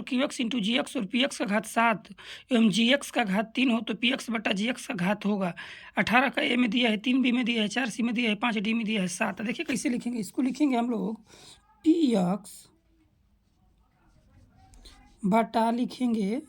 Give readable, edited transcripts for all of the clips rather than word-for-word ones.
Q x into जी x और P x का घात 7 एवं जी एक्स का घात 3 हो तो पी एक्स बटा जी एक्स का घात होगा। 18 का ए में दिया है, 3 बी में दिया है, 4 सी में दिया है, 5 डी में दिया है 7। देखिए कैसे लिखेंगे, इसको लिखेंगे हम लोग पी एक्स बटा लिखेंगे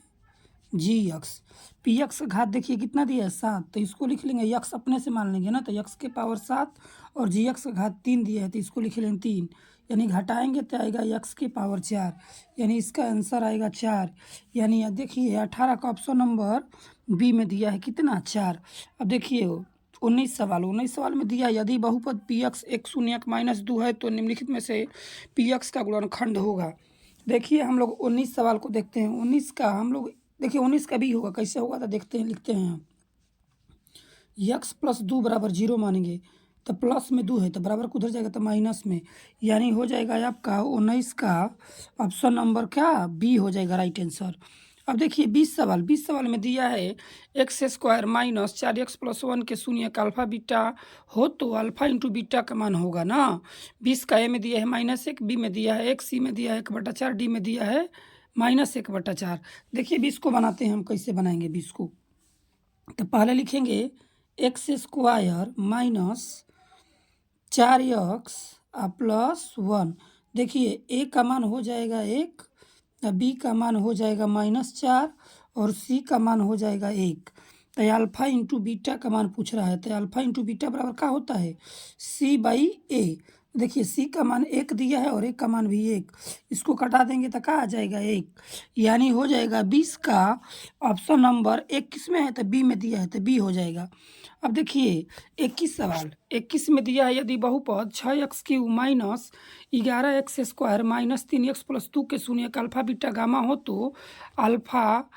जी एक्स। पी एक्स का घात देखिए कितना दिया है 7, तो इसको लिख लेंगे, यक्स अपने से मान लेंगे ना, तो यक्स के पावर 7 और जी एक्स का घात 3 दिया है तो इसको लिख लेंगे 3, यानी घटाएंगे तो आएगा यक्स के पावर 4, यानी इसका आंसर आएगा 4। यानी देखिए 18 का ऑप्शन नंबर बी में दिया है कितना 4। अब देखिए 19 सवाल में दिया यदि बहुपद पी एक्स 1 शून्य -2 है तो निम्नलिखित में से पी एक्स का गुणनखंड होगा। देखिए हम लोग 19 सवाल को देखते हैं। 19 का हम लोग देखिए 19 का भी होगा, कैसे होगा तो देखते हैं, लिखते हैं हम यक्स प्लस 2 बराबर 0 मानेंगे, तो प्लस में 2 है तो बराबर को उधर जाएगा तो माइनस में, यानी हो जाएगा आपका 19 का ऑप्शन नंबर क्या बी हो जाएगा राइट आंसर। अब देखिए 20 सवाल में दिया है x square minus 4x plus 1 के शून्य का अल्फा बीटा हो तो अल्फा इंटू बीटा का मान होगा ना। 20 का ए में दिया है -1, बी में दिया है 1, सी में दिया है 1/4, डी में दिया है -1/4। देखिए 20 को बनाते हैं हम, कैसे बनाएंगे 20 को, तो पहले लिखेंगे x square minus 4x plus 1। देखिए ए का मान हो जाएगा 1, बी का मान हो जाएगा -4 और सी का मान हो जाएगा 1। तो अल्फा इंटू बीटा का मान पूछ रहा है, तो अल्फा इंटू बीटा बराबर क्या होता है सी बाई ए। देखिए सी का मान 1 दिया है और ए का मान भी 1, इसको कटा देंगे तो क्या आ जाएगा 1, यानी हो जाएगा 20 का ऑप्शन नंबर 1 किस में है तो बी में दिया है तो बी हो जाएगा। अब देखिए 21 सवाल, 21 में दिया है यदि बहुपद 6x³ minus 11x square minus 3x plus 2 के शून्य का अल्फा बीटा गामा हो तो alpha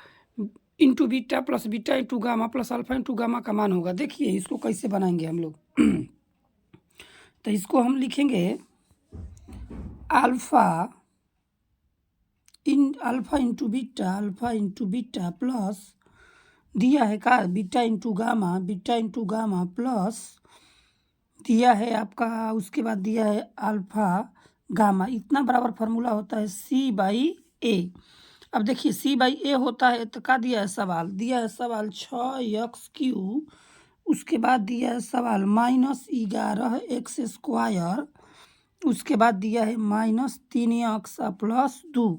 into beta plus beta into gamma plus alpha into gamma का मान होगा। देखिए इसको कैसे बनाएंगे हम लोग तो इसको हम लिखेंगे अल्फा इंटू बीटा प्लस दिया है का बीटा इंटू गामा प्लस दिया है आपका, उसके बाद दिया है अल्फा गामा, इतना बराबर फार्मूला होता है सी बाई ए। अब देखिए सी बाई ए होता है तो क्या दिया है सवाल 6x³, उसके बाद दिया है सवाल -11x स्क्वायर, उसके बाद दिया है -3x प्लस 2।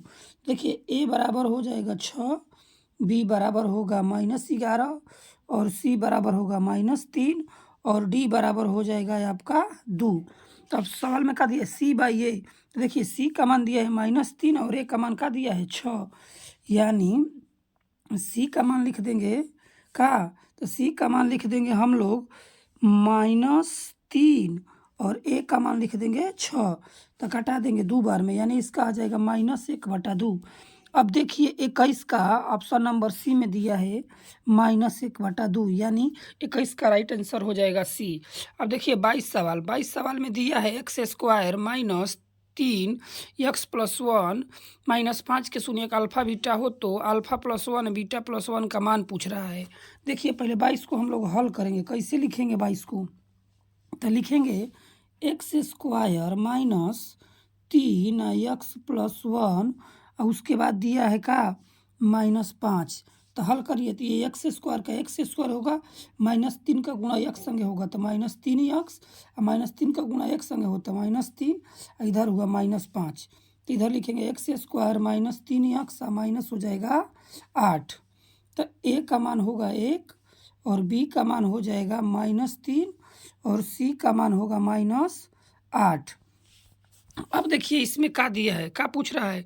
देखिए ए बराबर हो जाएगा 6, बी बराबर होगा -11 और सी बराबर होगा -3 और डी बराबर हो जाएगा आपका 2। तो अब सवाल में क्या दिया है सी बाई ए, तो देखिए सी का मान दिया है -3 और ए का मान क्या दिया है 6, यानी सी का मान लिख देंगे का, तो सी का मान लिख देंगे हम लोग -3 और ए का मान लिख देंगे 6, तो घटा देंगे 2 बार में, यानी इसका आ जाएगा -1/2। अब देखिए 21 का ऑप्शन नंबर सी में दिया है -1/2, यानी 21 का राइट आंसर हो जाएगा सी। अब देखिए 22 सवाल में दिया है x square minus 3x plus 1 -5 के शून्य का अल्फा बीटा हो तो अल्फा प्लस 1 बीटा प्लस 1 का मान पूछ रहा है। देखिए पहले 22 को हम लोग हल करेंगे, कैसे लिखेंगे 22 को, तो लिखेंगे x square minus 3x plus 1 और उसके बाद दिया है का -5, तो हल करिए तो ये एक्स स्क्वायर होगा -3 का गुणा एक संगे होगा तो -3x और -3 का गुणा एक संगे होता -3, इधर हुआ -5, तो इधर लिखेंगे एक्स स्क्वायर -3x और माइनस हो जाएगा 8, तो ए का मान होगा 1 और बी का मान हो जाएगा -3 और सी का मान होगा -8। अब देखिए इसमें क्या दिया है, क्या पूछ रहा है,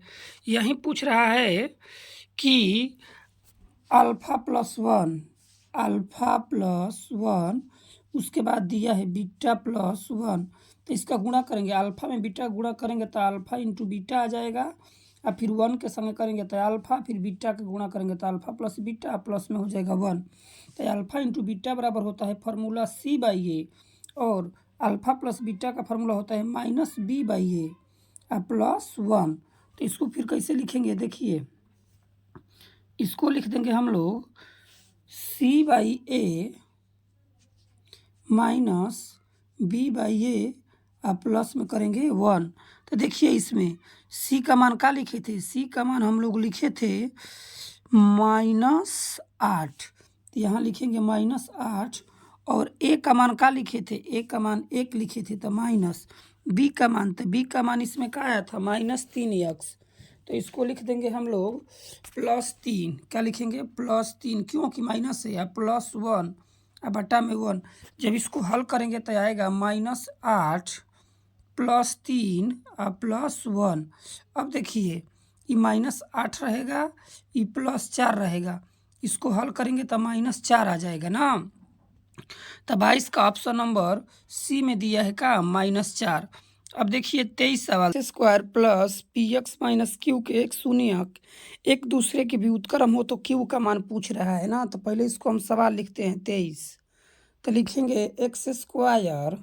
यही पूछ रहा है कि अल्फा प्लस वन उसके बाद दिया है बीटा प्लस 1, तो इसका गुणा करेंगे, अल्फा में बीटा गुणा करेंगे तो अल्फा इंटू बीटा आ जाएगा और फिर 1 के संगे करेंगे तो अल्फा, फिर बीटा के गुणा करेंगे तो अल्फा प्लस बीटा प्लस में हो जाएगा 1, तो अल्फा इंटू बीटा बराबर होता है फार्मूला सी बाई ए और अल्फा प्लस बीटा का फार्मूला होता है -b/a प्लस 1। तो इसको फिर कैसे लिखेंगे, देखिए इसको लिख देंगे हम लोग c/a -b/a प्लस में करेंगे 1, तो देखिए इसमें सी का मान क्या लिखे थे, सी का मान हम लोग लिखे थे -8, तो यहाँ लिखेंगे -8। और ए का मान क्या लिखे थे, ए का मान 1 लिखे थे तो माइनस बी का मान, तो बी का मान इसमें क्या आया था -3x, तो इसको लिख देंगे हम लोग +3। क्या लिखेंगे +3, क्योंकि माइनस है या +1 अब बटा में 1। जब इसको हल करेंगे तो आएगा -8 +3 और +1। अब देखिए ये -8 रहेगा, ये +4 रहेगा, इसको हल करेंगे तो -4 आ जाएगा ना। तो 22 का ऑप्शन नंबर सी में दिया है का -4। अब देखिए 23 सवाल, square plus P x minus Q के एक शून्यक एक दूसरे के व्युत्क्रम हो तो क्यू का मान पूछ रहा है ना। तो पहले इसको हम सवाल लिखते हैं 23, तो लिखेंगे एक्स स्क्वायर,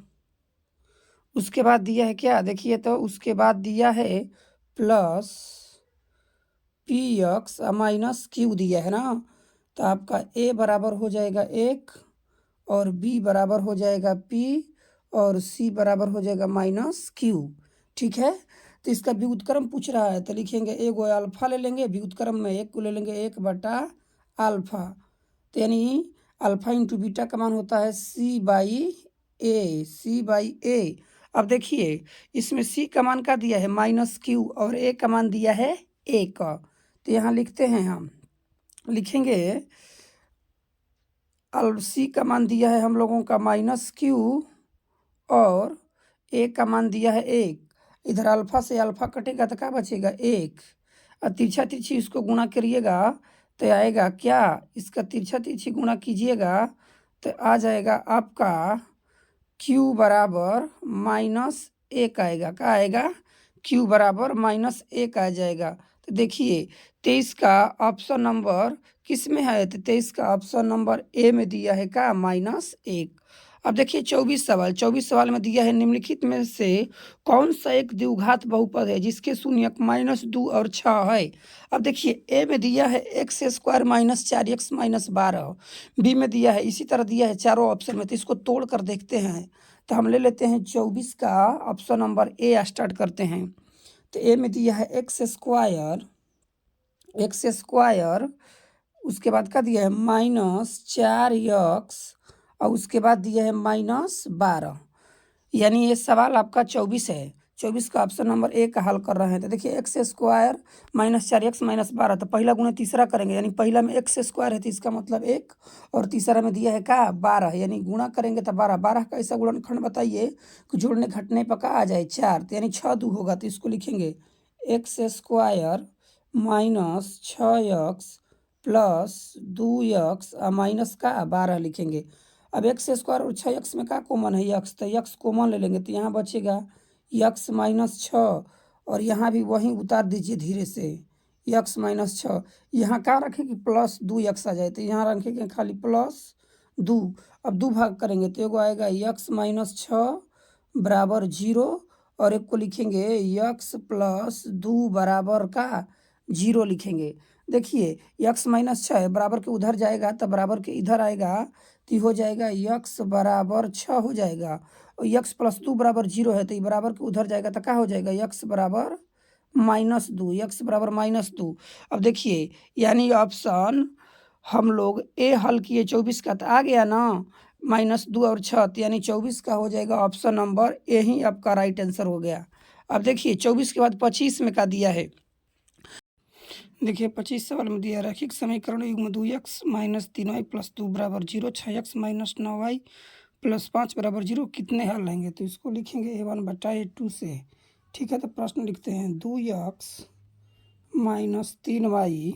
उसके बाद दिया है क्या, देखिए तो उसके बाद दिया है plus P x minus Q दिया है ना। तो आपका ए बराबर हो जाएगा 1 और बी बराबर हो जाएगा पी और सी बराबर हो जाएगा -q। ठीक है, तो इसका व्युत्क्रम पूछ रहा है तो लिखेंगे एगो अल्फा ले लेंगे, व्युत्क्रम में 1 को ले लेंगे 1/अल्फा, तो यानी अल्फा इंटू बीटा का मान होता है c/a। अब देखिए इसमें c का मान का दिया है -q और a का मान दिया है 1, तो यहाँ लिखते हैं हम, लिखेंगे सी का मान दिया है हम लोगों का -q और ए का मान दिया है 1। इधर अल्फा से अल्फा कटेगा तो क्या बचेगा 1, और तिरछा तिरछी इसको गुणा करिएगा तो आएगा क्या, इसका तिरछा तिरछी गुणा कीजिएगा तो आ जाएगा आपका q बराबर -1 आएगा, क्या आएगा q बराबर -1 आ जाएगा। तो देखिए 23 का ऑप्शन नंबर किस में है, तो 23 का ऑप्शन नंबर ए में दिया है का -1। अब देखिए 24 सवाल, 24 सवाल में दिया है निम्नलिखित में से कौन सा एक द्विघात बहुपद है जिसके शून्यक -2 और 6 है। अब देखिए ए में दिया है x² - 4x - 12, बी में दिया है इसी तरह दिया है चारों ऑप्शन में, तो इसको तोड़ कर देखते हैं। तो हम ले लेते हैं 24 का ऑप्शन नंबर ए, स्टार्ट करते हैं। तो ए में दिया है x², उसके बाद का दिया है -4x और उसके बाद दिया है -12, यानी ये सवाल आपका 24 है। 24 का ऑप्शन नंबर ए का हल कर रहे हैं। तो देखिए x² - 4x - 12, तो पहला गुना तीसरा करेंगे, यानी पहला में x² है तो इसका मतलब 1 और तीसरा में दिया है का 12, यानी गुणा करेंगे तो 12। 12 का ऐसा गुणनखंड बताइए कि जोड़ने घटने पर का आ जाए 4, तो यानी 6 2 होगा, तो इसको लिखेंगे x² - 6x plus 2x minus का 12 लिखेंगे। अब x² और 6x में क्या कॉमन है, यक्स, तो यक्स कॉमन ले लेंगे, तो यहाँ बचेगा यक्स -6 और यहाँ भी वहीं उतार दीजिए धीरे से, यक्स -6, यहाँ क्या रखेंगे +2x आ जाए, तो यहाँ रखेंगे खाली +2। अब 2 भाग करेंगे तो एगो आएगा यक्स -6 बराबर 0 और एक को लिखेंगे यक्स +2 बराबर का 0 लिखेंगे। देखिए यक्स -6 है, बराबर के उधर जाएगा तो बराबर के इधर आएगा, तो हो जाएगा यक्स बराबर 6 हो जाएगा, और यक्स +2 बराबर 0 है, तो ये बराबर के उधर जाएगा तो क्या हो जाएगा यक्स बराबर -2, यक्स बराबर -2। अब देखिए यानी ऑप्शन हम लोग ए हल किए 24 का, तो आ गया ना -2 और 6, तो यानी 24 का हो जाएगा ऑप्शन नंबर ए ही आपका राइट आंसर हो गया। अब देखिए 24 के बाद 25 में का दिया है, देखिए 25 सवाल में दिया रैखिक समीकरण युग्म 2x - 3y + 2 बराबर 0, 6x - 9y + 5 बराबर 0 कितने हल लेंगे, तो इसको लिखेंगे a1/a2 से। ठीक है, तो प्रश्न लिखते हैं 2x - 3y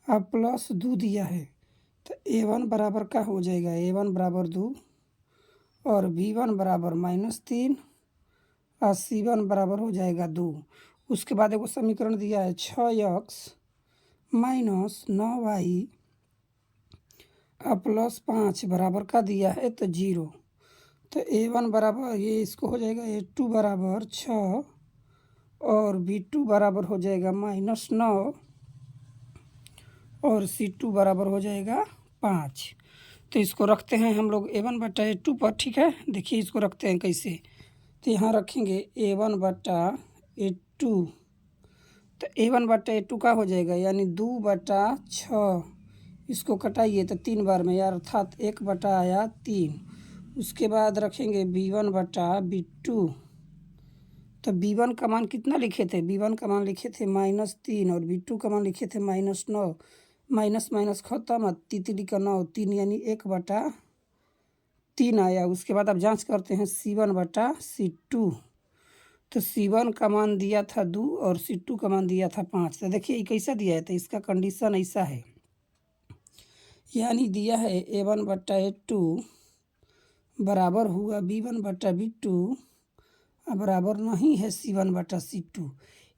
अब +2 दिया है, तो a1 बराबर का हो जाएगा, a1 बराबर 2 और b1 बराबर -3 और c1 बराबर हो जाएगा 2। उसके बाद एक समीकरण दिया है 6x - 9y +5 बराबर का दिया है तो 0, तो a1 बराबर ये इसको हो जाएगा a2 बराबर 6 और b2 बराबर हो जाएगा -9 और c2 बराबर हो जाएगा 5। तो इसको रखते हैं हम लोग a1/a2 पर। ठीक है, देखिए इसको रखते हैं कैसे, तो यहाँ रखेंगे A1 बटा A2, तो A1 बटा A2 का हो जाएगा यानी 2/6। इसको कटाइए तो 3 बार में यार, अर्थात 1 आया 3। उसके बाद रखेंगे B1 बटा B2, तो B1 का मान कितना लिखे थे, B1 का मान लिखे थे -3 और B2 का मान लिखे थे -9। माइनस माइनस खत्म, तितली का 9, 3 यानी 1/3 आया। उसके बाद अब जांच करते हैं C1 बटा C2, तो C1 का मान दिया था 2 और C2 का मान दिया था 5। तो देखिए ये कैसा दिया है, तो इसका कंडीशन ऐसा है, यानी दिया है A1 बटा A2 बराबर हुआ B1 बटा B2 बराबर नहीं है C1 बटा C2,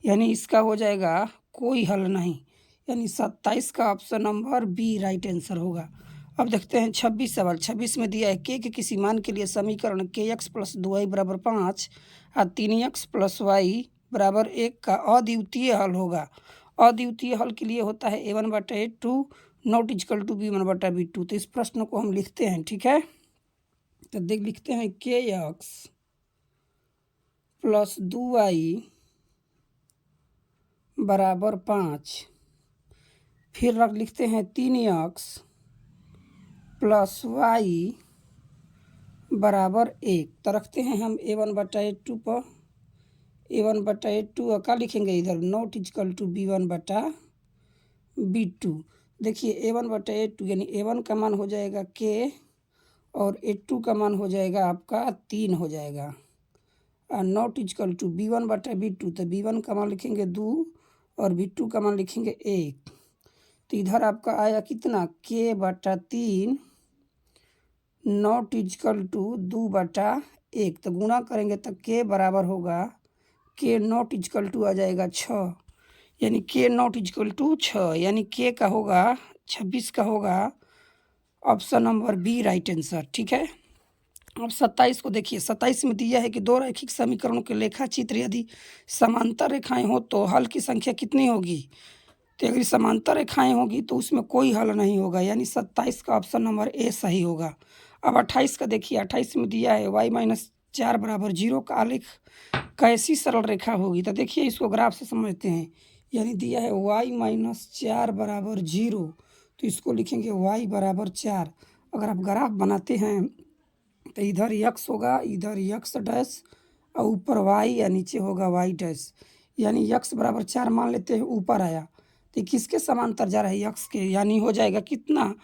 यानी इसका हो जाएगा कोई हल नहीं, यानी 27 का option number B right answer होगा। अब देखते हैं 26 सवाल। 26 में दिया है के किसी मान के लिए समीकरण KX प्लस 2y बराबर 5 और 3x प्लस वाई बराबर 1 का अद्वितीय हल होगा। अद्वितीय हल के लिए होता है A1 बटा A2 not equal to B1 बटा B2। तो इस प्रश्न को हम लिखते हैं, ठीक है, तो देख लिखते हैं KX प्लस 2y बराबर 5, फिर रख लिखते हैं 3x प्लस वाई बराबर 1। तो रखते हैं हम A1 बटा A2 पर, A1 बटा A2 का लिखेंगे इधर नॉट इक्वल टू B1 बटा B2। देखिए A1 बटा A2 यानी A1 का मान हो जाएगा K और A2 का मान हो जाएगा आपका 3 हो जाएगा, और नॉट इक्वल टू B1 बटा B2, तो B1 का मान लिखेंगे 2 और B2 का मान लिखेंगे 1। तो इधर आपका आया कितना, K बटा 3 नॉट इक्वल टू 2/1। तो गुणा करेंगे तो K बराबर होगा, K नॉट इक्वल टू आ जाएगा 6, यानी K नॉट इक्वल टू 6, यानी K का होगा 26 का होगा option number B right answer, ठीक है। अब 27 को देखिए। 27 में दिया है कि दो रैखिक समीकरणों के लेखा चित्र यदि समांतर रेखाएं हो तो हल की संख्या कितनी होगी। तो अगर समांतर रेखाएं होगी तो उसमें कोई हल नहीं होगा, यानी 27 का ऑप्शन नंबर ए सही होगा। अब 28 का देखिए। 28 में दिया है y-4 बराबर 0 का आलेख कैसी सरल रेखा होगी। तो देखिए इसको ग्राफ से समझते हैं, यानी दिया है y-4 बराबर 0, तो इसको लिखेंगे y बराबर 4। अगर आप ग्राफ बनाते हैं तो इधर यक्स होगा, इधर यक्स डैश और ऊपर वाई या नीचे होगा वाई डैश, यानी यक्स बराबर 4 मान लेते हैं, ऊपर आया तो किसके समांतर जा रहा है, यक्स के, यानी हो जाएगा कितना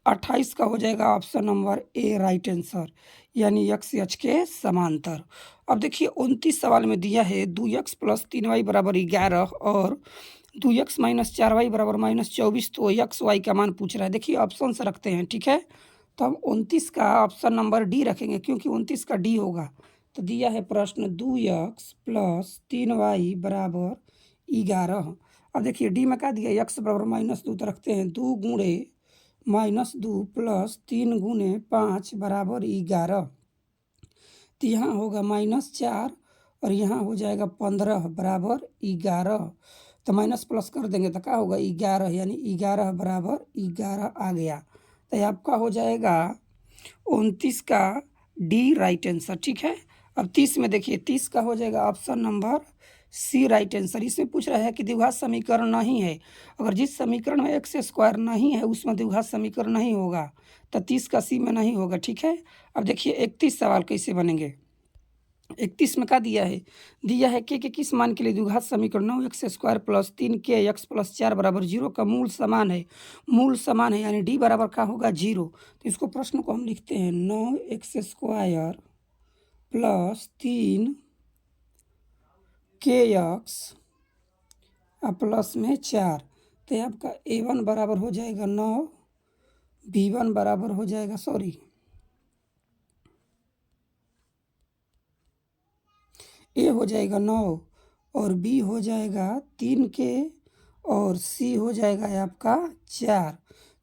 28 का हो जाएगा option number A right answer, यानी यक्स यच के समांतर। अब देखिए 29 सवाल में दिया है 2x प्लस 3y बराबर 11 और 2x माइनस 4y बराबर -24। तो यक्स वाई का मान पूछ रहा है। देखिए ऑप्शन से रखते हैं, ठीक है, तो हम 29 का ऑप्शन नंबर डी रखेंगे क्योंकि 29 का डी होगा। तो दिया है प्रश्न 2x प्लस 3y बराबर 11। अब देखिए डी में क्या दिया, x बराबर -2, तो रखते हैं 2 गुणे -2 प्लस 3 गुणे 5 बराबर 11। तो यहाँ होगा -4 और यहाँ हो जाएगा 15 बराबर 11। तो माइनस प्लस कर देंगे तो क्या होगा 11, यानी 11 बराबर 11 आ गया। तो आपका हो जाएगा 29 का डी राइट आंसर, ठीक है। अब 30 में देखिए। 30 का हो जाएगा option number C right answer. इसमें पूछ रहा है कि द्विघात समीकरण नहीं है। अगर जिस समीकरण में एक्स स्क्वायर नहीं है उसमें द्विघात समीकरण नहीं होगा, तो 30 का सी में नहीं होगा, ठीक है। अब देखिए 31 सवाल कैसे बनेंगे। 31 में क्या दिया है के किस मान के लिए द्विघात समीकरण 9x² प्लस 3k(x प्लस 4 बराबर 0 का मूल समान है। मूल समान है यानी डी बराबर का होगा 0। तो इसको प्रश्न को हम लिखते हैं 9x² प्लस 3kx प्लस में 4। तो आपका a1 बराबर हो जाएगा 9, b1 बराबर हो जाएगा ए हो जाएगा 9 और बी हो जाएगा 3k और सी हो जाएगा आपका 4।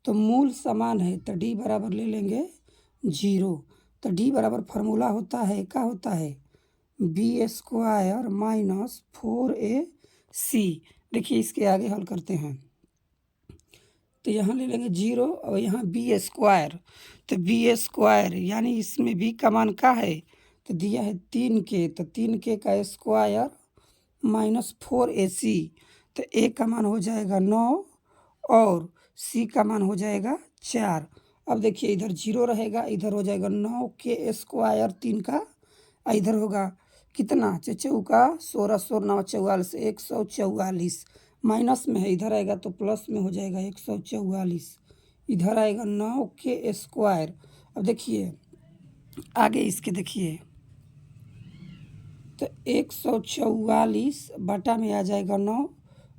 तो मूल समान है तो डी बराबर ले लेंगे 0। तो डी बराबर फार्मूला होता है, क्या होता है, b² माइनस 4ac। देखिए इसके आगे हल करते हैं तो यहाँ ले लेंगे 0 और यहाँ b² तो b² यानी इसमें b का मान क्या है तो दिया है 3k, तो 3k का स्क्वायर माइनस 4ac, तो a का मान हो जाएगा 9 और c का मान हो जाएगा 4। अब देखिए इधर 0 रहेगा, इधर हो जाएगा 9k स्क्वायर 3 का, इधर होगा कितना चौका 16 16 9 44 144, माइनस में है, इधर आएगा तो प्लस में हो जाएगा 144, इधर आएगा 9k स्क्वायर। अब देखिए आगे इसके देखिए, तो 144 बटा में आ जाएगा 9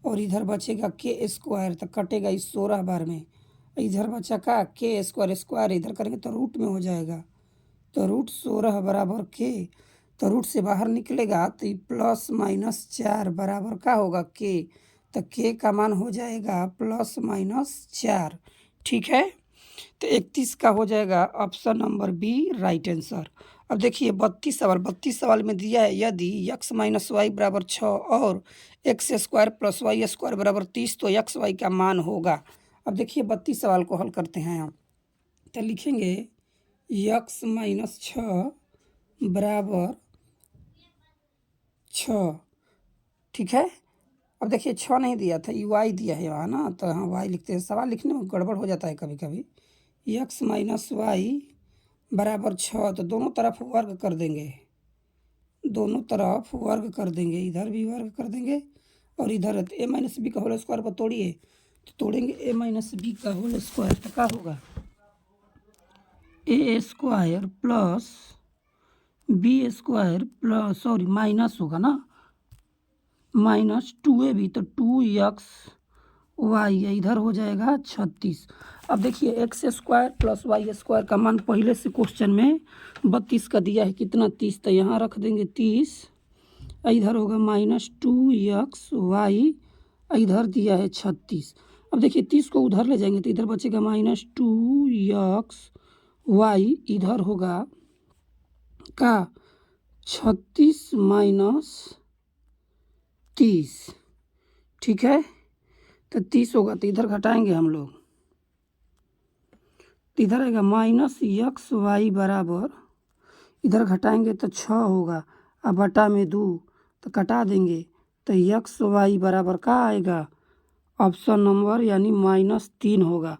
और इधर बचेगा के स्क्वायर, तो कटेगा इस 16 बार में, इधर बचा का के स्क्वायर, स्क्वायर इधर करेंगे तो रूट में हो जाएगा, तो रूट 16 बराबर के, तो रूट से बाहर निकलेगा तो ये प्लस माइनस 4 बराबर का होगा के, तो के का मान हो जाएगा प्लस माइनस 4। ठीक है, तो 31 का हो जाएगा option number B right answer. अब देखिए 32 सवाल में दिया है यदि x माइनस वाई बराबर 6 और X square plus Y square बराबर 30 तो एक्स वाई का मान होगा। अब देखिए 32 सवाल को हल करते हैं हम, तो लिखेंगे x माइनस 6 बराबर 6। ठीक है, अब देखिए 6 नहीं दिया था, ये y दिया है यहाँ ना, तो हाँ y लिखते हैं, सवाल लिखने में गड़बड़ हो जाता है कभी कभी। x माइनस वाई बराबर 6, तो दोनों तरफ वर्ग कर देंगे, दोनों तरफ वर्ग कर देंगे, इधर भी वर्ग कर देंगे और इधर ए माइनस बी का होल स्क्वायर पर तोड़िए, तो तोड़ेंगे ए माइनस बी का होल स्क्वायर, तो क्या होगा A square plus B square plus sorry minus होगा ना, माइनस 2ab, तो 2x वाई इधर हो जाएगा 36। अब देखिए X square plus Y square का मान पहले से क्वेश्चन में 32 का दिया है, कितना 30, तो यहाँ रख देंगे 30, इधर होगा माइनस 2x वाई, इधर दिया है 36। अब देखिए 30 को उधर ले जाएंगे तो इधर बचेगा माइनस 2x वाई, इधर होगा का 36 माइनस 30। ठीक है, तो 30 होगा तो इधर घटाएंगे हम लोग, तो इधर आएगा माइनस एक्स वाई बराबर, इधर घटाएंगे तो 6 होगा, अब बटा में 2 तो कटा देंगे, तो एक्स वाई बराबर का आएगा ऑप्शन नंबर यानी -3 होगा,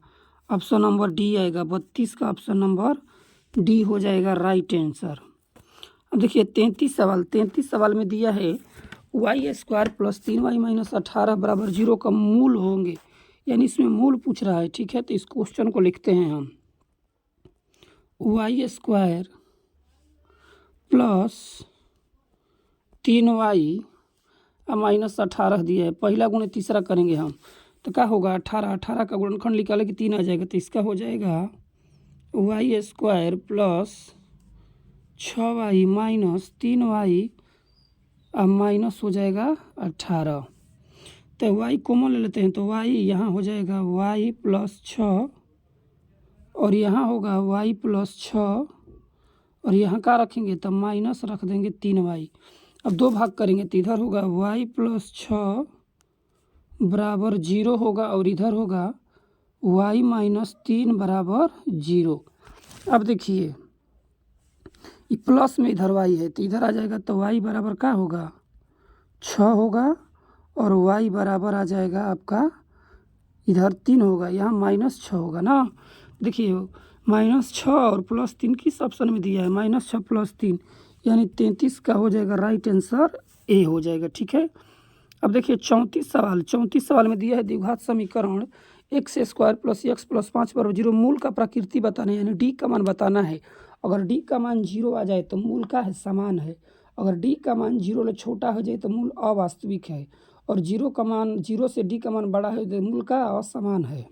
ऑप्शन नंबर डी आएगा। 32 का ऑप्शन नंबर डी हो जाएगा राइट आंसर। अब देखिए 33 सवाल में दिया है Y square plus 3y minus 18 बराबर 0 का मूल होंगे, यानी इसमें मूल पूछ रहा है। ठीक है, तो इस क्वेश्चन को लिखते हैं हम, Y square plus 3y minus 18 दिया है, पहला गुणे तीसरा करेंगे हम, तो क्या होगा 18 का गुणनखंड निकाले कि 3 आ जाएगा, तो इसका हो जाएगा Y square plus 6y minus 3y अब माइनस हो जाएगा 18, तो y कॉमन ले लेते हैं, तो y यहाँ हो जाएगा y प्लस 6 और यहाँ होगा y प्लस 6 और यहाँ क्या रखेंगे तो माइनस रख देंगे 3y। अब दो भाग करेंगे तो इधर होगा y प्लस 6 बराबर 0 होगा और इधर होगा y माइनस 3 बराबर 0। अब देखिए ये प्लस में इधर y है तो इधर आ जाएगा, तो y बराबर क्या होगा 6 होगा और y बराबर आ जाएगा आपका इधर 3 होगा, यहाँ -6 होगा ना। देखिए -6 और +3 किस ऑप्शन में दिया है, -6 + 3 यानी 33 का हो जाएगा राइट आंसर ए हो जाएगा। ठीक है, अब देखिए 34 सवाल में दिया है द्विघात समीकरण x square plus x plus 5 बराबर 0 मूल का प्रकृति बताना है, यानी डी का मान बताना है। अगर डी का मान 0 आ जाए तो मूल का है समान है, अगर डी का मान 0 ले छोटा हो जाए तो मूल अवास्तविक है, और 0 से डी का मान बड़ा है तो मूल का असमान है।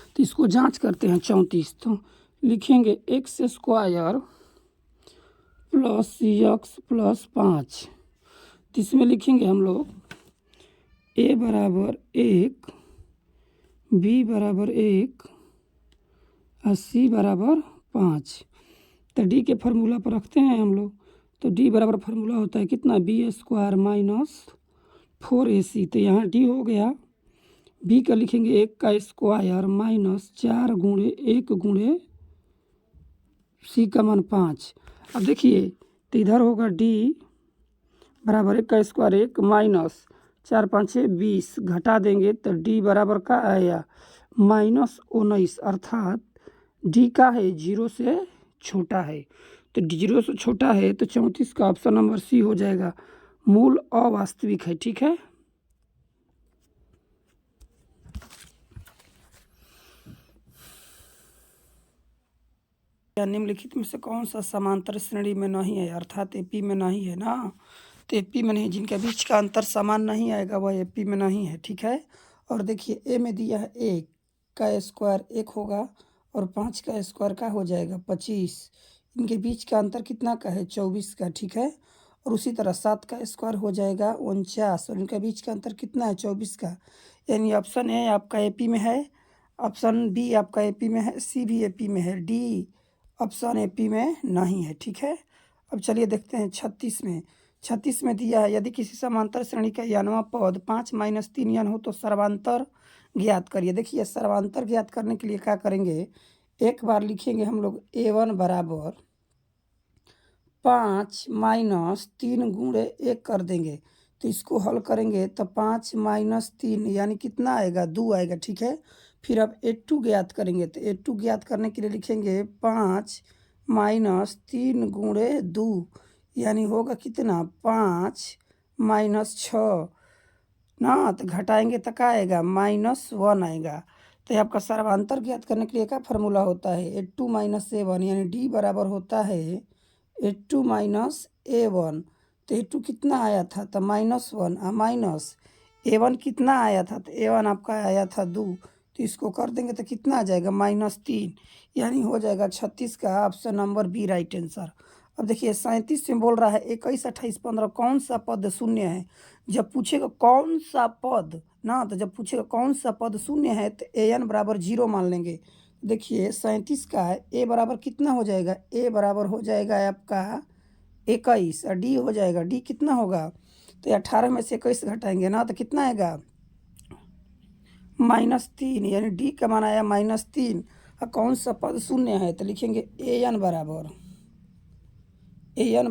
तो इसको जांच करते हैं 34, तो लिखेंगे x square plus x plus 5, तो इसमें लिखेंगे हम लोग a बराबर 1, b बराबर 1 और c बराबर 5। तो d के फार्मूला पर रखते हैं हम लोग, तो d बराबर फार्मूला होता है कितना b स्क्वायर माइनस 4ac, तो यहाँ d हो गया, b का लिखेंगे 1 का स्क्वायर माइनस 4 गुणे 1 गुणे सी का मान 5। अब देखिए तो इधर होगा डी बराबर 1 का स्क्वायर 1 माइनस 4 5 6 20 घटा देंगे तो डी बराबर का आया -19, अर्थात डी का है 0 से छोटा है। तो डी 0 से छोटा है तो 34 का ऑप्शन नंबर सी हो जाएगा, मूल अवास्तविक है। ठीक है, निम्नलिखित में से कौन सा समांतर श्रेणी में नहीं है, अर्थात एपी में नहीं है ना। तो एपी में नहीं, जिनके बीच का अंतर समान नहीं आएगा वह एपी में नहीं है। ठीक है, और देखिए ए में दिया है 1 का स्क्वायर 1 होगा और 5 का स्क्वायर का हो जाएगा 25। इनके बीच का अंतर कितना का है 24 का। ठीक है, और उसी तरह 7 का स्क्वायर हो जाएगा 49 और इनके बीच का अंतर कितना है 24 का। यानी ऑप्शन ए आपका एपी में है, ऑप्शन बी आपका एपी में है, सी भी एपी में है, डी ऑप्शन एपी में नहीं है। ठीक है, अब चलिए देखते हैं 36 में दिया है, यदि किसी समांतर श्रेणी का यानवा पद 5 - 3 यान हो तो सर्वांतर ज्ञात करिए। देखिए सर्वांतर ज्ञात करने के लिए क्या करेंगे, एक बार लिखेंगे हम लोग a1 बराबर 5 - 3 गुणे 1 कर देंगे। तो इसको हल करेंगे तो 5 - 3 यानी कितना आएगा 2 आएगा। ठीक है, फिर अब a2 ज्ञात करेंगे तो a2 ज्ञात करने के लिए लिखेंगे 5 - 3 गुणे 2 यानी होगा कितना 5 - 6 ना, तो घटाएंगे तो क्या आएगा -1 आएगा। तो ये आपका सर्वांतर ज्ञात करने के लिए क्या फार्मूला होता है a2 - a1 यानी डी बराबर होता है a2 - a1। तो a2 कितना आया था तो -1 माइनस a1 कितना आया था तो a1 आपका आया था 2। तो इसको कर देंगे तो कितना आ जाएगा -3 यानी हो जाएगा 36 का option number B right answer. अब देखिए 37 में बोल रहा है 21 28 15 कौन सा पद शून्य है। जब पूछेगा कौन सा पद ना, तो जब पूछेगा कौन सा पद शून्य है तो an बराबर 0 मान लेंगे। देखिए 37 का है ए बराबर कितना हो जाएगा, ए बराबर हो जाएगा आपका 21 और डी हो जाएगा, डी कितना होगा तो 18 में से 21 घटाएंगे ना तो कितना आएगा -3 यानी डी का मान आया -3। और कौन सा पद शून्य है तो लिखेंगे an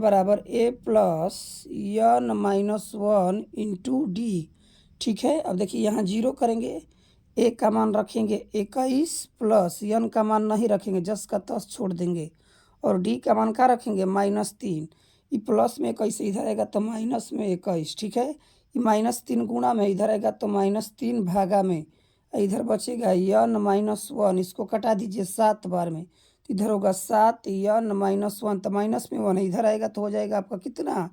बराबर a plus n -1 into D. ठीक है, अब देखिए यहाँ 0 करेंगे, a का मान रखेंगे 21 प्लस n का मान नहीं रखेंगे, 10 का 10 छोड़ देंगे और d का मान क्या रखेंगे -3। ये प्लस में 21 इधर आएगा तो माइनस में 21। ठीक है, ये -3 गुणा में इधर आएगा तो -3 भागा में, इधर बचेगा n -1, इसको कटा दीजिए 7 बार में, इधर होगा 7 n -1 तो माइनस में 1 इधर आएगा तो हो जाएगा आपका कितना,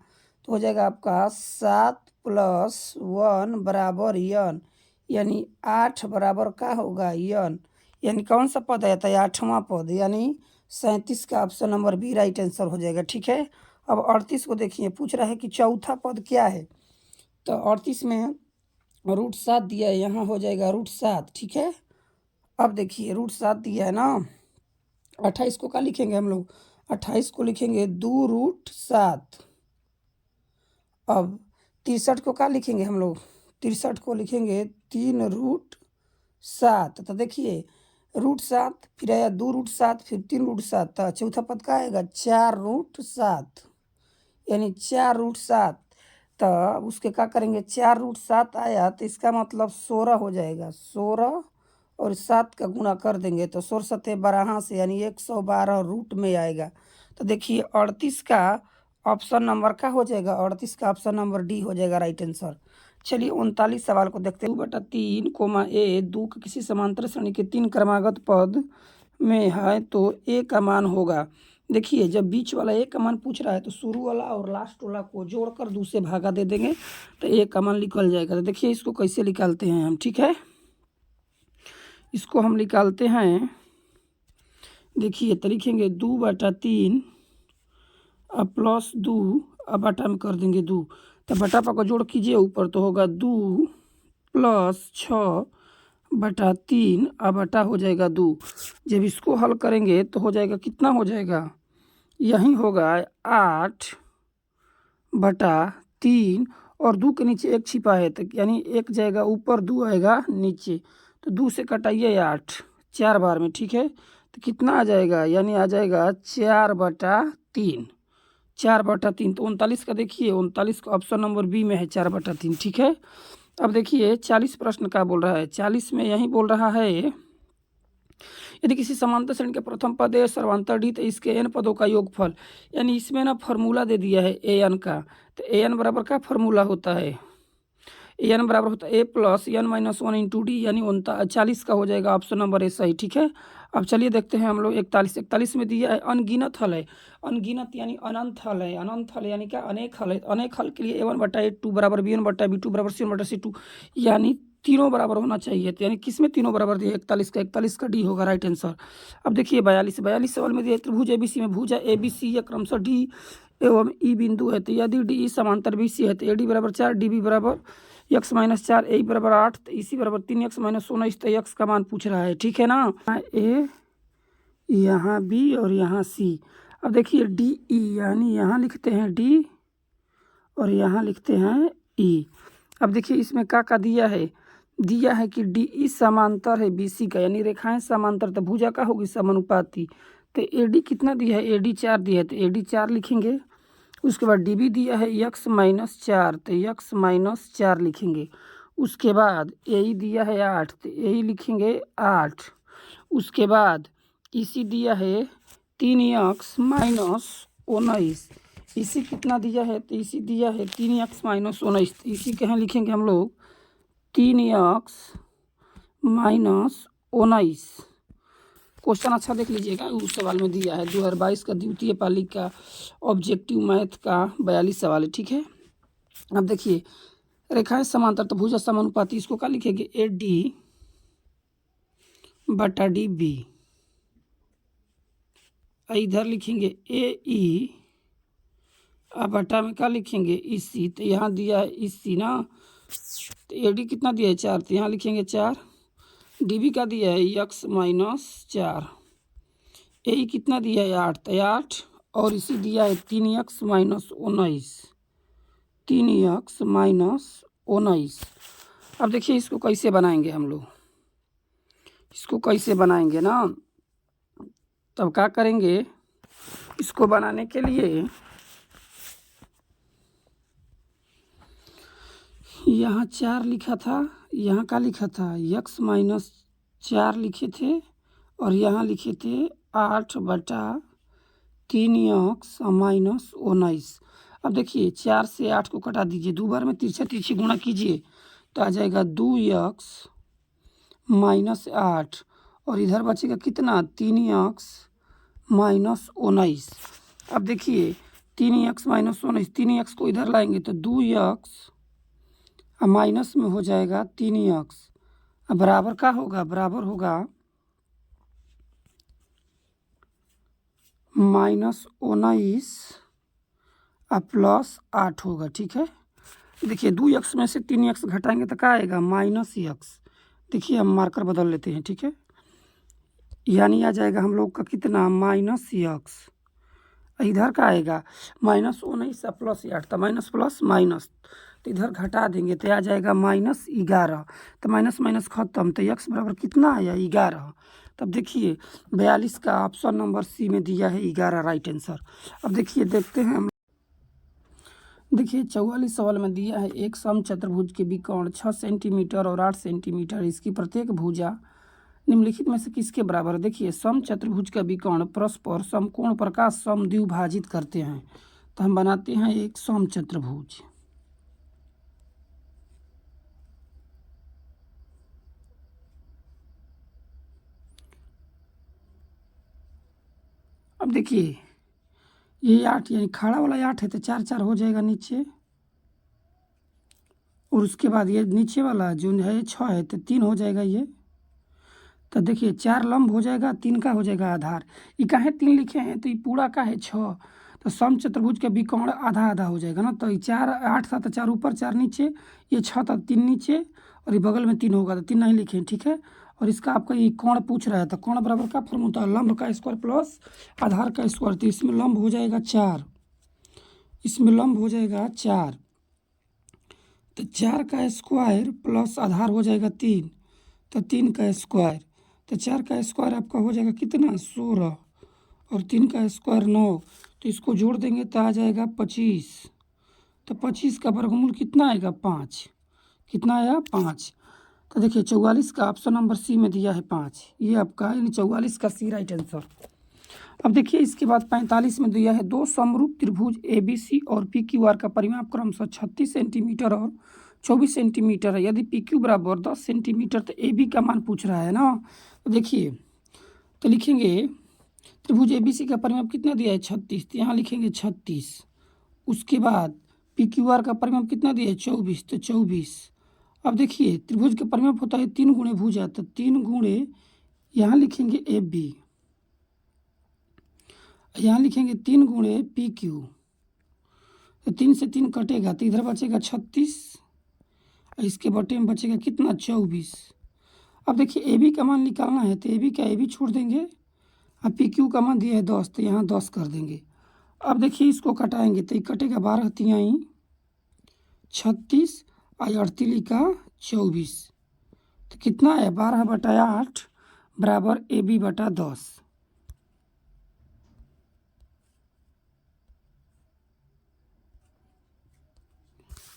तो हो जाएगा आपका 7 + 1 बराबर n यानी 8 बराबर का होगा n। यानी कौन सा पद आया था 8वां पद, यानी 37 का option number B right answer हो जाएगा। ठीक है, अब 38 को देखिए, पूछ रहा है कि चौथा पद क्या है। तो 38 में √7 दिया है, यहाँ हो जाएगा √7। ठीक है, अब देखिए √7 दिया है ना, 28 को क्या लिखेंगे हम लोग, 28 को लिखेंगे 2√7। अब 63 को क्या लिखेंगे हम लोग, 63 को लिखेंगे 3√7। तो देखिए √7 फिर आया 2√7 फिर 3√7, तो चौथा पद का आएगा 4√7 यानी 4√7। तो उसके क्या करेंगे 4√7 आया तो इसका मतलब 16 हो जाएगा, 16 और 7 का गुणा कर देंगे तो 16 7 12 से यानी 112 रूट में आएगा। तो देखिए 38 का ऑप्शन नंबर क्या हो जाएगा, 38 का ऑप्शन नंबर डी हो जाएगा राइट आंसर। चलिए 39 सवाल को देखते हैं। 2/3 a 2 के किसी समांतर श्रेणी के 3 क्रमागत पद में है तो ए का मान होगा। देखिए जब बीच वाला ए का मान पूछ रहा है तो शुरू वाला और लास्ट वाला को जोड़कर 2 से भागा दे देंगे तो ए का मान निकल जाएगा। तो देखिए इसको कैसे निकालते हैं हम। ठीक है, इसको हम निकालते हैं, देखिए तो लिखेंगे 2/3 अब प्लस 2 अब बटा में कर देंगे 2, तो बटा पर को जोड़ कीजिए ऊपर तो होगा 2 + 6/3 अब बटा हो जाएगा 2। जब इसको हल करेंगे तो हो जाएगा कितना हो जाएगा, यही होगा 8/3 और 2 के नीचे 1 छिपा है तो यानी 1 जाएगा ऊपर 2 आएगा नीचे, तो 2 से कटाइए 8 4 बार में। ठीक है, तो कितना आ जाएगा, यानी आ जाएगा 4/3। 4/3 तो 39 का देखिए, 39 का ऑप्शन नंबर बी में है 4/3, ठीक है। अब देखिए 40 प्रश्न का बोल रहा है। 40 में यही बोल रहा है, यदि किसी समांतर श्रेणी के प्रथम पद है सर्वांतर डी तो इसके एन पदों का योगफल, यानी इसमें ना फार्मूला दे दिया है ए एन का। तो ए एन बराबर का फार्मूला होता है, ए एन बराबर होता है A plus N minus 1 into D, यानी 39 का हो जाएगा ऑप्शन नंबर ए सही, ठीक है। अब चलिए देखते हैं हम लोग 41 में दिया है अनगिनत हल है। अनगिनत यानी अनंत हल है, अनंत हल यानी क्या, अनेक हल है। अनेक हल के लिए a1/a2 बराबर b1/b2 बराबर c1/c2, यानी तीनों बराबर होना चाहिए। तो यानी किस में तीनों बराबर दिए, 41 का डी होगा राइट आंसर। अब देखिए 42 सवाल में दिया त्रिभुज एबीसी में भुजा ABC या क्रमशः डी एवं ई बिंदु है, तो यदि डी समांतर BC है तो AD बराबर 4, DB बराबर x-4, ए बराबर 8, तो इसी बराबर 3x-19, तो x का मान पूछ रहा है, ठीक है ना। ए, यहाँ बी और यहाँ सी। अब देखिए डी ई, यानी यहाँ लिखते हैं डी और यहाँ लिखते हैं ई। अब देखिए इसमें का दिया है, दिया है कि डी ई समांतर है BC का, यानी रेखाएं समांतर, तो भुजा का होगी समानुपाती। तो AD कितना दिया है, AD 4 दिया है, तो AD 4 लिखेंगे। उसके बाद DB दिया है x-4, तो x-4 लिखेंगे। उसके बाद AE दिया है 8, तो AE लिखेंगे 8। उसके बाद EC दिया है 3x-19, इसी कितना दिया है, तो इसी दिया है 3x-19, तो इसी के यहाँ लिखेंगे हम लोग 3x-19। क्वेश्चन अच्छा देख लीजिएगा, उस सवाल में दिया है 2022 का द्वितीय पाली का ऑब्जेक्टिव मैथ का 42 सवाल है, ठीक है। अब देखिए रेखाएं समांतर तो भुजा समानुपाती, इसको क्या लिखेंगे AD/DB, इधर लिखेंगे AE, अब बटा में क्या लिखेंगे EC, तो यहाँ दिया है EC ना, तो AD कितना दिया है 4, तो यहाँ लिखेंगे 4। DB का दिया है x-4, AE कितना दिया है 8, तो 8, और इसी दिया है 3x-19, 3x-19। अब देखिए इसको कैसे बनाएंगे हम लोग, इसको कैसे बनाएंगे ना, तब क्या करेंगे, इसको बनाने के लिए यहाँ 4 लिखा था, यहाँ का लिखा था x-4 लिखे थे, और यहाँ लिखे थे 8/3x-19। अब देखिए 4 से 8 को कटा दीजिए, 2 बार में तिरछा तिरछी गुणा कीजिए तो आ जाएगा 2x-8, और इधर बचेगा कितना 3x-19। अब देखिए 3x-19, 3x को इधर लाएंगे तो 2x माइनस में हो जाएगा 3x, अब बराबर का होगा, बराबर होगा -19 प्लस 8 होगा, ठीक है। देखिए 2x में से 3x घटाएंगे तो क्या आएगा -x। देखिए हम मार्कर बदल लेते हैं, ठीक है, यानी आ जाएगा हम लोग का कितना -x, इधर का आएगा -19 प्लस 8, तो माइनस प्लस माइनस, तो इधर घटा देंगे तो आ जाएगा -11, तो माइनस माइनस खत्म, तो x बराबर कितना आया 11। तब देखिए 42 का ऑप्शन नंबर सी में दिया है 11 राइट आंसर। अब देखिए देखते हैं हम, देखिए 44 सवाल में दिया है एक समचतुर्भुज के विकर्ण 6 सेंटीमीटर और 8 सेंटीमीटर, इसकी प्रत्येक भुजा निम्नलिखित में से किसके बराबर। देखिए समचतुर्भुज का विकर्ण परस्पर समकोण प्रकाश समद्विभाजित करते हैं, तो हम बनाते हैं एक समचतुर्भुज। अब देखिए ये 8 यानी खड़ा वाला 8 है तो 4 4 हो जाएगा नीचे, और उसके बाद ये नीचे वाला जो है 6 है तो 3 हो जाएगा ये, तो देखिए 4 लंब हो जाएगा, 3 का हो जाएगा आधार। ये काहे 3 लिखे हैं, तो ये पूरा का है 6, तो समचतुर्भुज के विकर्ण आधा आधा हो जाएगा ना, तो ये 4 8 था तो 4 ऊपर 4 नीचे, ये 6 था 3 नीचे, और ये बगल में 3 होगा तो 3 नहीं लिखे, ठीक है। और इसका आपका ये कोण पूछ रहा है, तो कोण बराबर का फॉर्मूला होता है लंब का स्क्वायर प्लस आधार का स्क्वायर, तो इसमें लंब हो जाएगा 4, इसमें लंब हो जाएगा 4, तो 4 का स्क्वायर प्लस आधार हो जाएगा 3, तो 3 का स्क्वायर, तो 4 का स्क्वायर आपका हो जाएगा कितना 16 और 3 का स्क्वायर 9, तो इसको जोड़ देंगे तो आ जाएगा 25। तो 25 का वर्गमूल कितना आएगा 5। कितना आया 5। तो देखिए 44 का ऑप्शन नंबर सी में दिया है 5, ये आपका यानी 44 का सी राइट आंसर। अब देखिए इसके बाद 45 में दिया है दो समरूप त्रिभुज ABC और PQR का परिमाप क्रमशः 36 सेंटीमीटर और 24 सेंटीमीटर है। यदि PQ बराबर 10 सेंटीमीटर तो AB का मान पूछ रहा है ना। तो देखिए तो लिखेंगे त्रिभुज ABC का परिमाप कितना दिया है 36, तो यहाँ लिखेंगे 36। उसके बाद PQR का परिमाप कितना दिया है 24, तो 24। अब देखिए त्रिभुज का परिमाप होता है 3 गुणे भुजा, तो 3 गुणे यहाँ लिखेंगे AB, यहाँ लिखेंगे 3 गुणे PQ, तो 3 से 3 कटेगा तो इधर बचेगा 36, इसके बटे में बचेगा कितना 24। अब देखिए AB का मान निकालना है तो AB का AB छोड़ देंगे, अब PQ का मान दिया है 10 तो यहाँ 10 कर देंगे। अब देखिए इसको कटाएंगे तो ये कटेगा 12 तिहाई 36 और 38 का 24, तो कितना है 12/8 बराबर AB/10।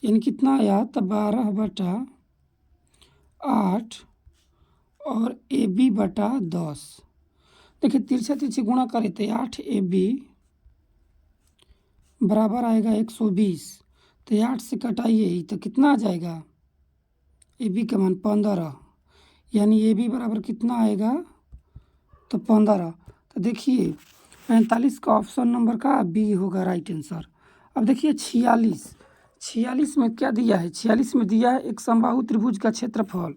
यानी कितना आया तो 12/8 और AB/10। देखिए तिरछा तिरछी गुणा करें तो 8AB बराबर आएगा 120, तो 8 से कटाइए तो कितना आ जाएगा AB का मान 15, यानी AB बराबर कितना आएगा तो 15। तो देखिए 45 का ऑप्शन नंबर का बी होगा राइट आंसर। अब देखिए 46 में क्या दिया है, 46 में दिया है एक समबाहु त्रिभुज का क्षेत्रफल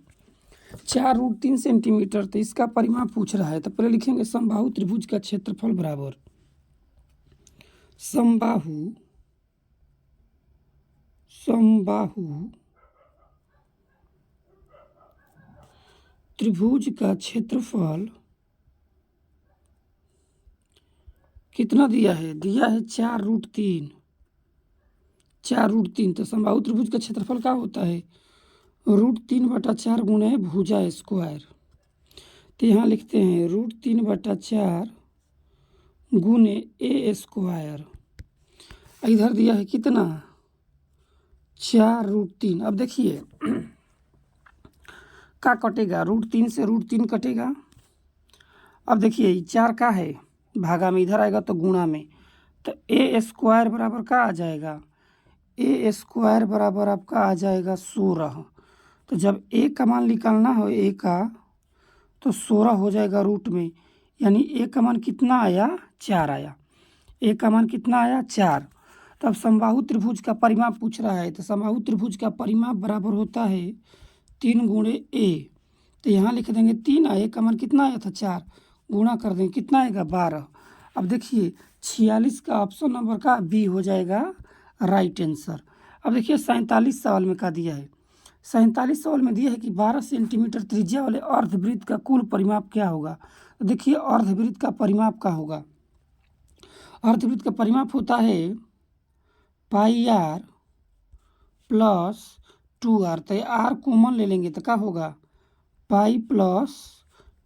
4√3 सेंटीमीटर, तो इसका परिमाप पूछ रहा है। तो पहले लिखेंगे समबाहु त्रिभुज का क्षेत्रफल बराबर समबाहु त्रिभुज का क्षेत्रफल कितना दिया है 4√3। तो समबाहु त्रिभुज का क्षेत्रफल क्या होता है √3/4 गुणे भुजा स्क्वायर, तो यहाँ लिखते हैं √3/4 गुणे A स्क्वायर, इधर दिया है कितना 4√3। अब देखिए क्या कटेगा √3 से √3 कटेगा। अब देखिए 4 का है भागा में, इधर आएगा तो गुणा में, तो A स्क्वायर बराबर क्या आ जाएगा A स्क्वायर बराबर आपका आ जाएगा 16। तो जब A का मान निकालना हो A का तो 16 हो जाएगा रूट में, यानी A का मान कितना आया 4 आया। A का मान कितना आया 4। तो अब समबाहु त्रिभुज का परिमाप पूछ रहा है, तो समबाहु त्रिभुज का परिमाप बराबर होता है 3 गुणे A, तो यहाँ लिख देंगे 3, A का मान कितना आया था 4, गुणा कर देंगे कितना आएगा 12। अब देखिए 46 का ऑप्शन नंबर का बी हो जाएगा राइट आंसर। अब देखिए 47 सवाल में क्या दिया है, 47 सवाल में दिया है कि 12 सेंटीमीटर त्रिज्या वाले अर्धवृत्त का कुल परिमाप क्या होगा। तो देखिए अर्धवृत्त का परिमाप क्या होगा, अर्धवृत्त का परिमाप होता है πr + 2r, तो r कॉमन ले लेंगे तो क्या होगा पाई +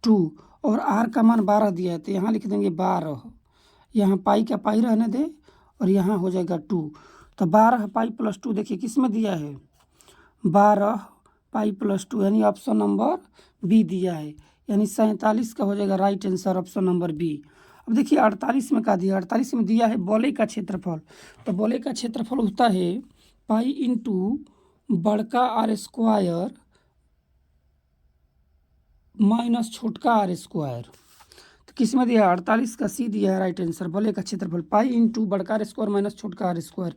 2 और r का मान 12 दिया है तो यहाँ लिख देंगे 12, यहाँ पाई का पाई रहने दे और यहाँ हो जाएगा 2, तो 12 पाई + 2 देखिए किस में दिया है 12 पाई + 2, यानी ऑप्शन नंबर बी दिया है, यानी 47 का हो जाएगा right answer option number B. अब देखिए 48 में क्या दिया, 48 में दिया है बॉले का क्षेत्रफल, तो बॉले का क्षेत्रफल होता है पाई इंटू बड़का आर स्क्वायर माइनस छोटका आर स्क्वायर, तो किस में दिया है 48 का सी दिया है राइट आंसर, बॉले का क्षेत्रफल पाई इंटू बड़का आर स्क्वायर माइनस छोटका आर स्क्वायर।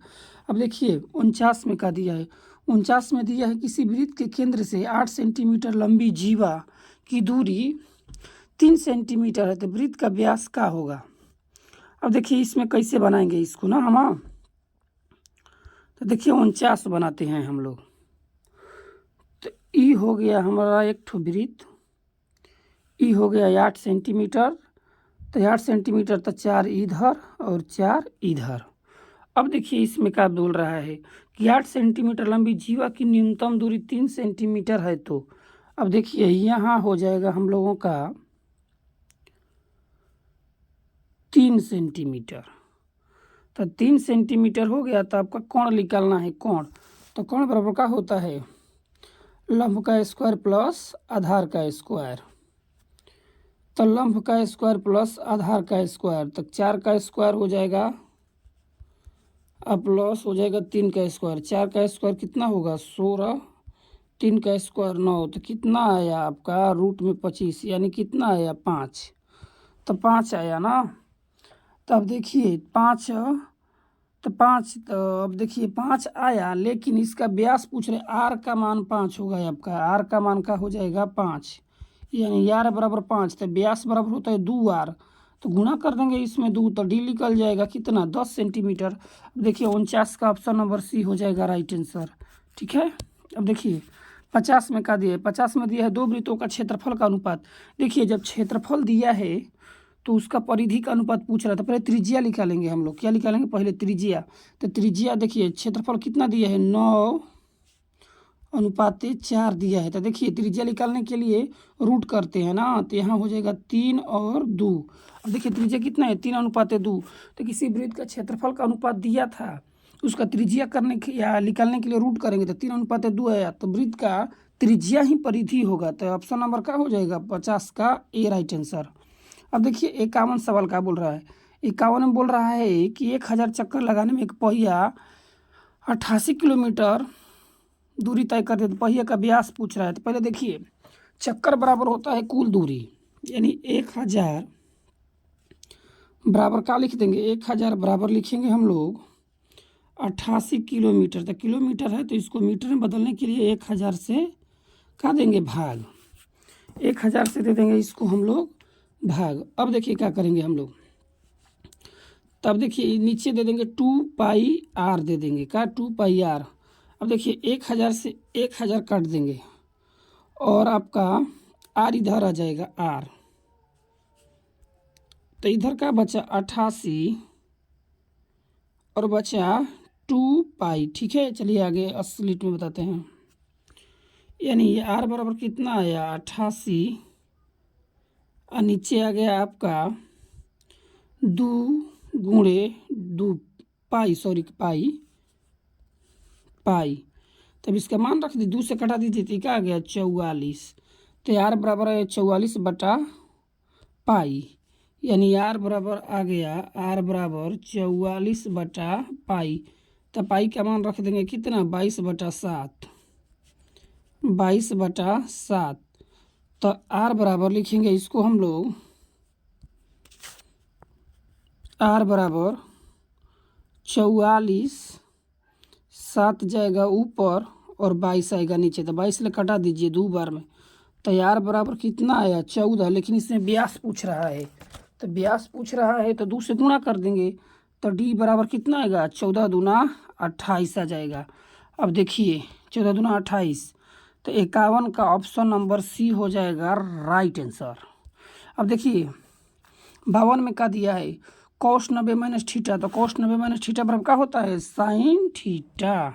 अब देखिए 49 में क्या दिया है, 49 में दिया है किसी वृत्त के केंद्र से 8 सेंटीमीटर लंबी जीवा की दूरी 3 सेंटीमीटर है, तो वृत्त का व्यास क्या होगा। अब देखिए इसमें कैसे बनाएंगे इसको ना हम, तो देखिए 49 बनाते हैं हम लोग, तो ई हो गया हमारा एक ठो वृत्त, ई हो गया 8 सेंटीमीटर, तो 8 सेंटीमीटर तो 4 इधर और 4 इधर। अब देखिए इसमें क्या बोल रहा है कि 8 सेंटीमीटर लंबी जीवा की न्यूनतम दूरी 3 सेंटीमीटर है, तो अब देखिए यहाँ हो जाएगा हम लोगों का 3 सेंटीमीटर। तो 3 सेंटीमीटर हो गया तो आपका कोण निकालना है। कोण तो कोण बराबर का होता है लंब का स्क्वायर प्लस आधार का स्क्वायर। तो लंब का स्क्वायर प्लस आधार का स्क्वायर, तो 4 का स्क्वायर हो जाएगा अब प्लस हो जाएगा 3 का स्क्वायर। 4 का स्क्वायर कितना होगा 16, 3 का स्क्वायर 9, तो कितना आया आपका रूट में 25, यानी कितना आया 5। तो 5 आया ना। तो अब देखिए 5, तो अब देखिए 5 आया, लेकिन इसका व्यास पूछ रहे आर का मान 5 होगा आपका। आर का मान का हो जाएगा 5, यानी आर बराबर 5। तो व्यास बराबर होता है 2r, तो गुणा कर देंगे इसमें 2, तो डी निकल जाएगा कितना 10 सेंटीमीटर। अब देखिए 49 का ऑप्शन नंबर सी हो जाएगा राइट आंसर। ठीक है। अब देखिए 50 में क्या दिया है, 50 में दिया है 2 वृत्तों का क्षेत्रफल का अनुपात। देखिए जब क्षेत्रफल दिया है तो उसका परिधि का अनुपात पूछ रहा था। पहले त्रिज्या निकालेंगे हम लोग। क्या निकालेंगे पहले त्रिज्या। तो त्रिज्या देखिए क्षेत्रफल कितना दिया है 9:4 दिया है। तो देखिए त्रिज्या निकालने के लिए रूट करते हैं ना, तो यहाँ हो जाएगा 3 और 2। अब देखिए त्रिज्या कितना है 3:2। तो किसी वृत्त का क्षेत्रफल का अनुपात दिया था, उसका त्रिज्या करने के या निकालने के लिए रूट करेंगे तो 3:2 आया, तो वृत्त का त्रिज्या ही परिधि होगा। तो ऑप्शन नंबर का हो जाएगा 50 का ए राइट आंसर। अब देखिए 51 सवाल का बोल रहा है। 51 में बोल रहा है कि 1000 चक्कर लगाने में एक पहिया 88 किलोमीटर दूरी तय कर दे। तो पहिया का व्यास पूछ रहा है। तो पहले देखिए चक्कर बराबर होता है कुल दूरी, यानी 1000 बराबर क्या लिख देंगे 1000 बराबर लिखेंगे हम लोग 88 किलोमीटर। तो किलोमीटर है तो इसको मीटर में बदलने के लिए 1000 से क्या देंगे भाग, 1000 से दे देंगे इसको हम लोग भाग। अब देखिए क्या करेंगे हम लोग, तब देखिए नीचे दे देंगे 2πr दे देंगे क्या 2πr। अब देखिए 1000 से 1000 काट देंगे और आपका r इधर आ जाएगा r, तो इधर का बचा 88 और बचा 2π। ठीक है चलिए आगे असलिट में बताते हैं। यानी ये r बराबर कितना आया 88 और नीचे आ गया आपका 2 गुणे 2 पाई, सॉरी पाई। तब इसका मान रख दी, 2 से कटा दीजिए तो क्या आ गया 44। तो r बराबर है 44/पाई, यानी r बराबर आ गया r बराबर 44/पाई। तो पाई का मान रख देंगे कितना 22/7, 22/7। तो r बराबर लिखेंगे इसको हम लोग r बराबर 44, 7 जाएगा ऊपर और 22 आएगा नीचे। तो 22 ले कटा दीजिए 2 बार में, तो r बराबर कितना आया 14। लेकिन इसमें व्यास पूछ रहा है, तो व्यास पूछ रहा है तो 2 से गुणा कर देंगे। तो d बराबर कितना आएगा 14 दूना 28 आ जाएगा। अब देखिए 14 दूना 28, तो 51 का ऑप्शन नंबर सी हो जाएगा राइट आंसर। अब देखिए 52 में क्या दिया है cos 90 - थीटा। तो cos 90 - थीटा बराबर क्या होता है sin थीटा।